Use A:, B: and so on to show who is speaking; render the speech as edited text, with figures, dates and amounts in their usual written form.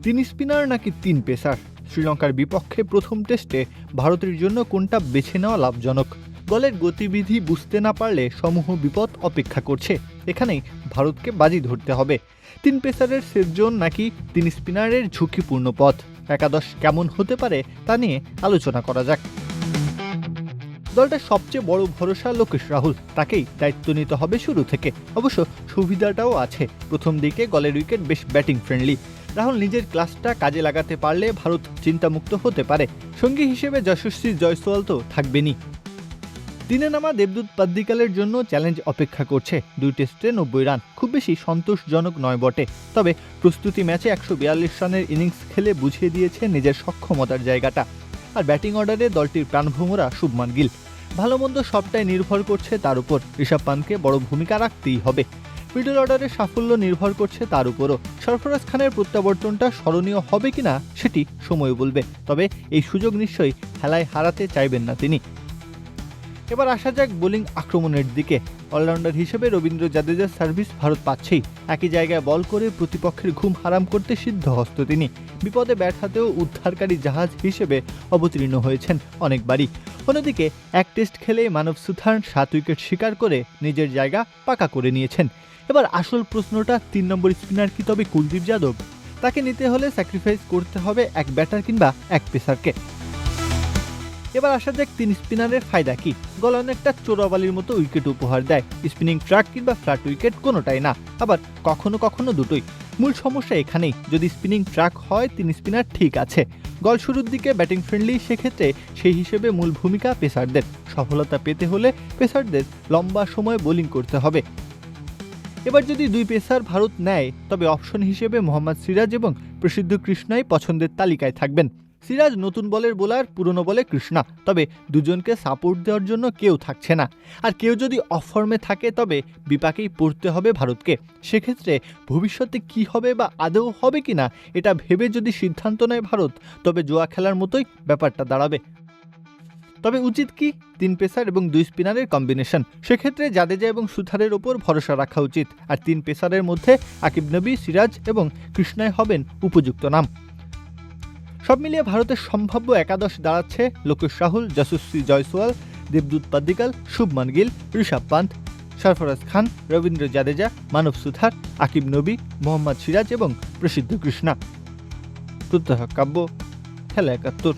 A: তিন স্পিনার নাকি তিন পেসার? শ্রীলঙ্কার বিপক্ষে প্রথম টেস্টে ভারতের জন্য কোনটা বেছে নেওয়া লাভজনক? দলের গতিবিধি বুঝতে না পারলে সমূহ বিপদ অপেক্ষা করছে। এখানেই ভারতকে বাজি ধরতে হবে। তিন পেসারের সেফ জোন নাকি তিন স্পিনারের ঝুঁকিপূর্ণ পথ? একাদশ কেমন হতে পারে তা নিয়ে আলোচনা করা যাক। দলটার সবচেয়ে বড় ভরসা লোকেশ রাহুল, তাকেই দায়িত্ব নিতে হবে শুরু থেকে। অবশ্য সুবিধাটাও আছে, প্রথম দিকে গলের উইকেট বেশ ব্যাটিং ফ্রেন্ডলি। রাহুল নিজের ক্লাসটা কাজে লাগাতে পারলে ভারত চিন্তামুক্ত হতে পারে। সঙ্গী হিসেবে যশস্বী জয়সওয়াল তো থাকবেনই। দিনে নামা দেবদূত পাদ্দিকালের জন্য চ্যালেঞ্জ অপেক্ষা করছে। 2 টেস্টে 90 রান খুব বেশি সন্তোষজনক নয় বটে, তবে প্রস্তুতি ম্যাচে 142 রানের ইনিংস খেলে বুঝিয়ে দিয়েছে নিজের সক্ষমতার জায়গাটা। আর ব্যাটিং অর্ডারে দলটির প্রাণভোমরা শুভমান গিল। ভালো মন্দ সবটাই নির্ভর করছে তার উপর। ঋষভ পান্থকে বড় ভূমিকা রাখতেই হবে। মিডল অর্ডারের সাফল্য নির্ভর করছে তার উপরও। সরফরাজ খানের প্রত্যাবর্তনটা স্মরণীয় হবে কিনা সেটি সময় বলবে, তবে এই সুযোগ নিশ্চয়ই খেলায় হারাতে চাইবেন না তিনি। এবার আসা যাক বোলিং আক্রমণের দিকে। অলরাউন্ডার হিসেবে রবীন্দ্র জাদেজার সার্ভিস ভারত পাচ্ছেই। একই জায়গায় বল করে প্রতিপক্ষের ঘুম হারাম করতে সিদ্ধহস্ত তিনি। বিপদে ব্যাট হাতেও উদ্ধারকারী জাহাজ হিসেবে অবতীর্ণ হয়েছেন অনেকবারই। অন্যদিকে এক টেস্ট খেলে মানব সুথার 7 উইকেট শিকার করে নিজের জায়গা পাকা করে নিয়েছেন। এবার আসল প্রশ্নটা 3 নম্বর স্পিনার কি তবে কুলদীপ যাদব? তাকে নিতে হলে স্যাক্রিফাইস করতে হবে এক ব্যাটার কিংবা এক পেসারকে। এবার আসা যাক তিন স্পিনারের ফায়দা কি। গল অনেকটা চোরাবালির মতো উইকেট উপহার দেয়। স্পিনিং ট্র্যাক কিংবা ফ্ল্যাট উইকেট কোনোটাই না, আবার কখনো কখনো দুটোই। মূল সমস্যা এখানেই, যদি স্পিনিং ট্র্যাক হয় তিন স্পিনার ঠিক আছে। গল শুরুর দিকে ব্যাটিং ফ্রেন্ডলি, সেক্ষেত্রে সেই হিসেবে মূল ভূমিকা পেসারদের। সফলতা পেতে হলে পেসারদের লম্বা সময় বোলিং করতে হবে। এবার যদি 2 পেসার ভারত নেয়, তবে অপশন হিসেবে মোহাম্মদ সিরাজ এবং প্রসিদ্ধ কৃষ্ণাই পছন্দের তালিকায় থাকবেন। সিরাজ নতুন বলের বোলার, পুরনো বলে কৃষ্ণা, তবে দুজনকে সাপোর্ট দেওয়ার জন্য কেউ থাকছে না। আর কেউ যদি অফ ফর্মে থাকে তবে বিপাকেই পড়তে হবে ভারতকে। সেক্ষেত্রে ভবিষ্যতে কি হবে বা আদৌ হবে কিনা এটা ভেবে যদি সিদ্ধান্ত নেয় ভারত, তবে জুয়া খেলার মতোই ব্যাপারটা দাঁড়াবে। তবে উচিত কি 3 পেসার এবং 2 স্পিনারের কম্বিনেশন। সেক্ষেত্রে জাদেজা এবং সুথারের ওপর ভরসা রাখা উচিত। আর 3 পেসারের মধ্যে আকিব নবী, সিরাজ এবং কৃষ্ণাই হবেন উপযুক্ত নাম। সব মিলিয়ে ভারতের সম্ভাব্য একাদশ দাঁড়াচ্ছে লোকেশ রাহুল, যশস্বী জয়সওয়াল, দেবদূত পাদ্দিকাল, শুভমান গিল, ঋষভ পান্থ, সরফরাজ খান, রবীন্দ্র জাদেজা, মানব সুথার, আকিব নবী, মোহাম্মদ সিরাজ এবং প্রসিদ্ধ কৃষ্ণা। প্রত্যহ কাব্য, খেলা 71।